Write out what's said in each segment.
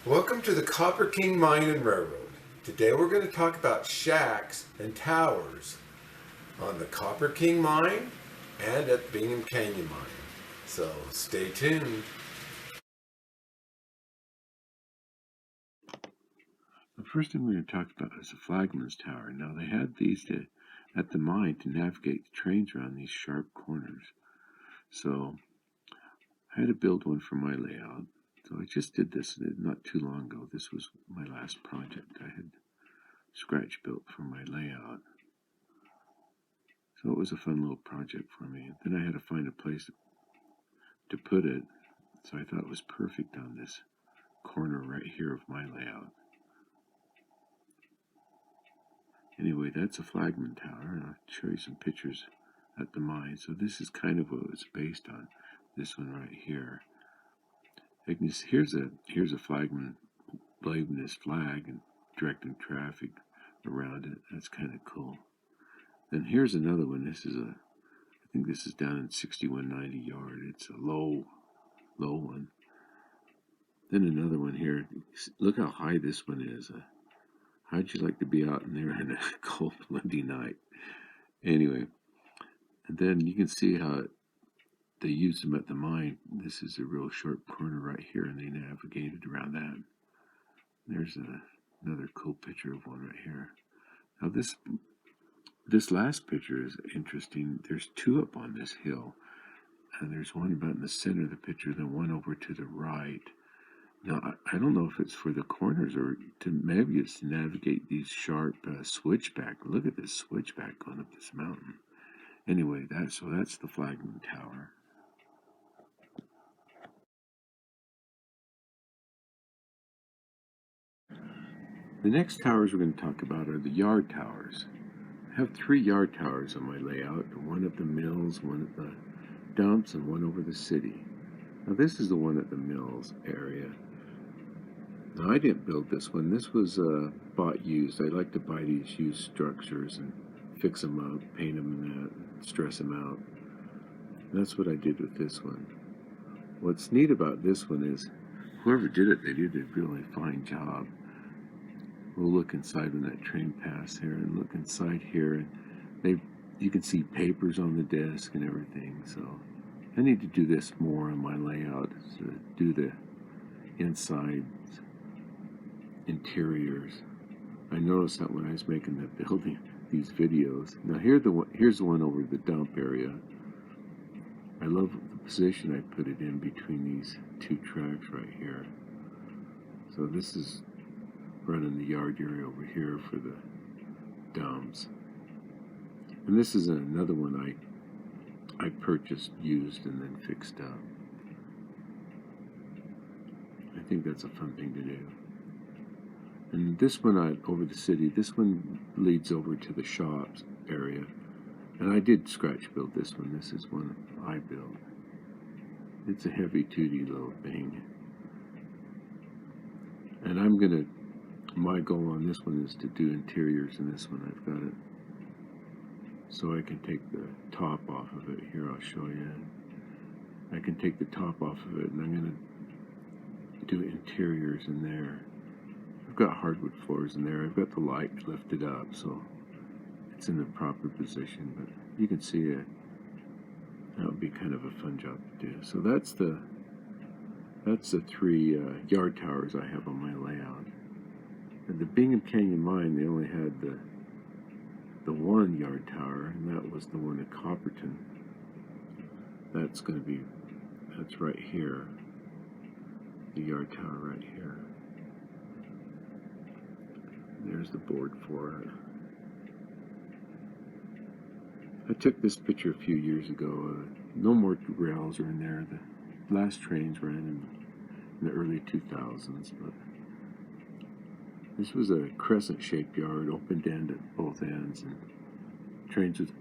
Welcome to the Copper King Mine and Railroad. Today we're going to talk about shacks and towers on the Copper King Mine and at Bingham Canyon Mine. So stay tuned. The first thing we're going to talk about is the Flagman's Tower. Now they had these at the mine to navigate the trains around these sharp corners. So I had to build one for my layout. So I just did this not too long ago. This was my last project I had scratch built for my layout. So it was a fun little project for me. Then I had to find a place to put it. So I thought it was perfect on this corner right here of my layout. Anyway, that's a Flagman Tower, and I'll show you some pictures at the mine. So this is kind of what it's based on, this one right here. Here's a Flagman waving his flag and directing traffic around it. That's kind of cool. Then here's another one. I think this is down in 6190 yard. It's a low one. Then another one here. Look how high this one is. How'd you like to be out in there on a cold, windy night? Anyway, and then you can see how they used them at the mine. This is a real short corner right here, and they navigated around that. There's another cool picture of one right here. Now this last picture is interesting. There's two up on this hill, and there's one about in the center of the picture, then one over to the right. Now, I don't know if it's for the corners or maybe it's to navigate these sharp switchback. Look at this switchback going up this mountain. Anyway, that's the Flagman Tower. The next towers we're going to talk about are the yard towers. I have 3 yard towers on my layout, one at the mills, one at the dumps, and one over the city. Now this is the one at the mills area. Now I didn't build this one. This was bought used. I like to buy these used structures and fix them up, paint them and that, stress them out. And that's what I did with this one. What's neat about this one is whoever did it, they did a really fine job. We'll look inside when that train passes here and look inside here. You can see papers on the desk and everything. So I need to do this more on my layout, to do the inside interiors. I noticed that when I was making the building, these videos. Now here's the one over the dump area. I love the position I put it in between these 2 tracks right here. So this is running the yard area over here for the dumps. And this is another one I purchased used and then fixed up. I think that's a fun thing to do. And this one over the city, this one leads over to the shops area. And I did scratch build this one. This is one I built. It's a heavy duty little thing. And my goal on this one is to do interiors in this one. I've got it so I can take the top off of it. Here, I'll show you. I can take the top off of it, and I'm going to do interiors in there. I've got hardwood floors in there. I've got the light lifted up, so it's in the proper position. But you can see it. That would be kind of a fun job to do. So that's the 3 yard towers I have on my layout. At the Bingham Canyon Mine, they only had the 1 yard tower, and that was the one at Copperton. That's right here. The yard tower right here. There's the board for it. I took this picture a few years ago. No more rails are in there. The last trains ran in the early 2000s, but this was a crescent-shaped yard, open end at both ends, and trains would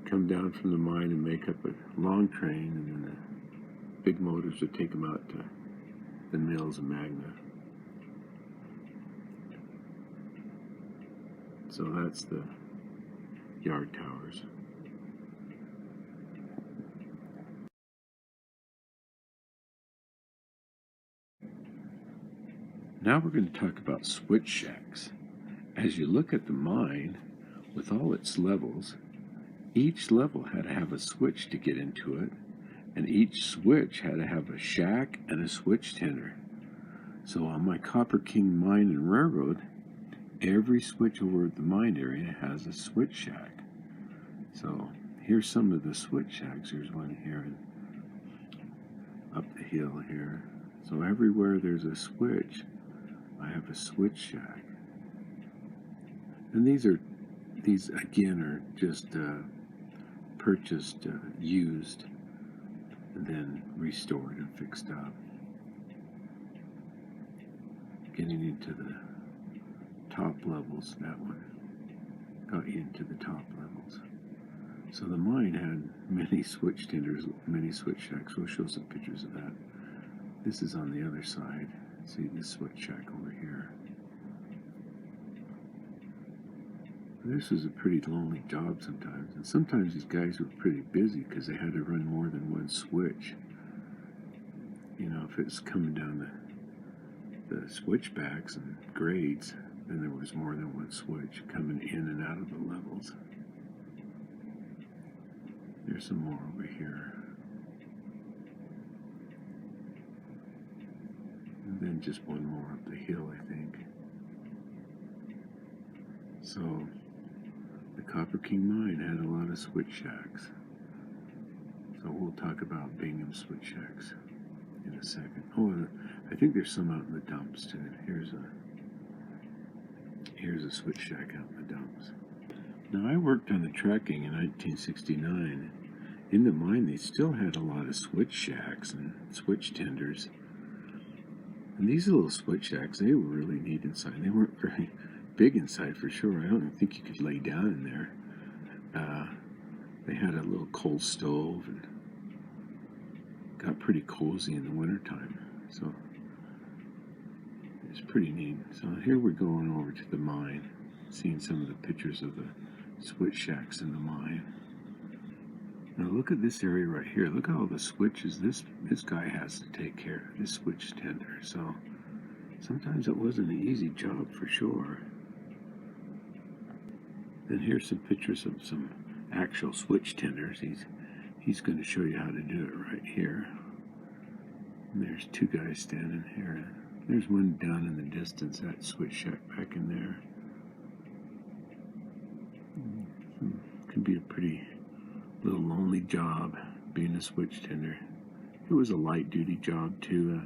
come down from the mine and make up a long train, and then the big motors would take them out to the mills and Magna. So that's the yard towers. Now we're going to talk about switch shacks. As you look at the mine, with all its levels, each level had to have a switch to get into it, and each switch had to have a shack and a switch tender. So on my Copper King Mine and Railroad, every switch over at the mine area has a switch shack. So here's some of the switch shacks. Here's one here and up the hill here. So everywhere there's a switch, I have a switch shack. And these again are just purchased, used, and then restored and fixed up. Getting into the top levels, that one got you into the top levels. So the mine had many switch tenders, many switch shacks. We'll show some pictures of that. This is on the other side. See this switch shack over here. This was a pretty lonely job sometimes, and sometimes these guys were pretty busy because they had to run more than one switch. You know, if it's coming down the switchbacks and grades, then there was more than one switch coming in and out of the levels. There's some more over here. And then just one more up the hill, I think. So the Copper King Mine had a lot of switch shacks. So we'll talk about Bingham switch shacks in a second. Oh, I think there's some out in the dumps too. Here's a switch shack out in the dumps. Now I worked on the tracking in 1969. In the mine they still had a lot of switch shacks and switch tenders. And these little switch shacks, they were really neat inside. They weren't very big inside for sure. I don't think you could lay down in there. They had a little coal stove and got pretty cozy in the wintertime. So it's pretty neat. So here we're going over to the mine, seeing some of the pictures of the switch shacks in the mine. Now look at this area right here. Look at all the switches this guy has to take care of, this switch tender. So sometimes it wasn't an easy job for sure. And here's some pictures of some actual switch tenders. He's going to show you how to do it right here. And there's two guys standing here. There's one down in the distance, that switch shack back in there. Could be a pretty little lonely job being a switch tender. It was a light duty job too.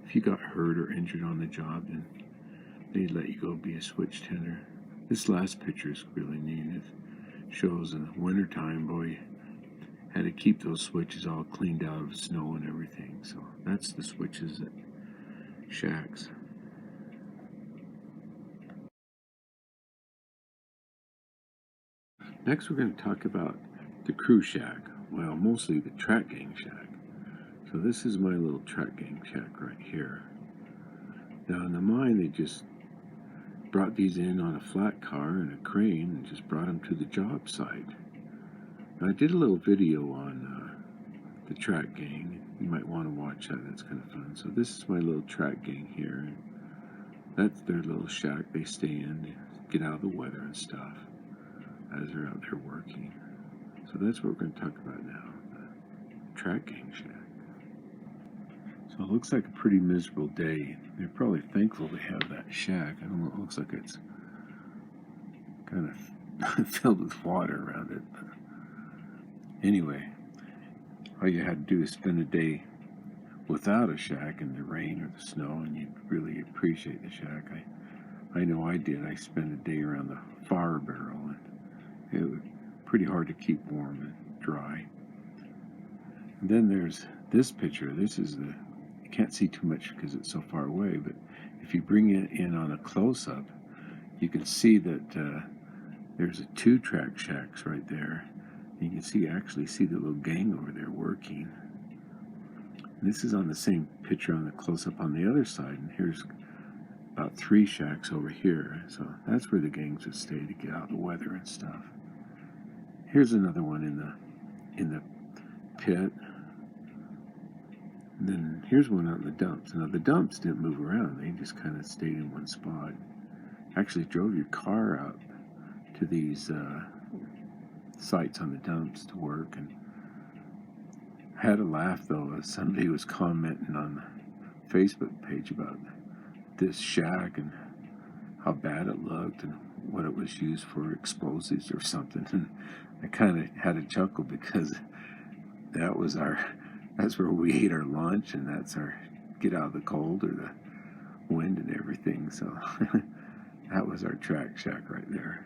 If you got hurt or injured on the job, then they'd let you go be a switch tender. This last picture is really neat. It shows in the wintertime, boy, had to keep those switches all cleaned out of snow and everything. So that's the switches at shacks. Next we're going to talk about the crew shack. Well, mostly the track gang shack. So this is my little track gang shack right here. Now in the mine they just brought these in on a flat car and a crane and just brought them to the job site. Now, I did a little video on the track gang. You might want to watch that. That's kind of fun. So this is my little track gang here. That's their little shack. They stay in, get out of the weather and stuff as they're out there working. So that's what we're going to talk about now, the track gang shack. So it looks like a pretty miserable day. They're probably thankful they have that shack. I don't know, it looks like it's kind of filled with water around it. But anyway, all you had to do is spend a day without a shack in the rain or the snow, and you'd really appreciate the shack. I know I did. I spent a day around the fire barrel, and it was pretty hard to keep warm and dry. And then there's this picture. This is the, you can't see too much because it's so far away, but if you bring it in on a close-up, you can see that there's a 2 track shacks right there. You can actually see the little gang over there working. And this is on the same picture on the close-up on the other side, and here's about 3 shacks over here. So that's where the gangs would stay to get out of the weather and stuff. Here's another one in the pit. And then here's one out in the dumps. Now the dumps didn't move around; they just kind of stayed in one spot. Actually, drove your car out to these sites on the dumps to work, and I had a laugh though as somebody was commenting on the Facebook page about this shack and how bad it looked and what it was used for, explosives or something. And I kind of had a chuckle because that's where we ate our lunch, and that's our get out of the cold or the wind and everything. So that was our track shack right there.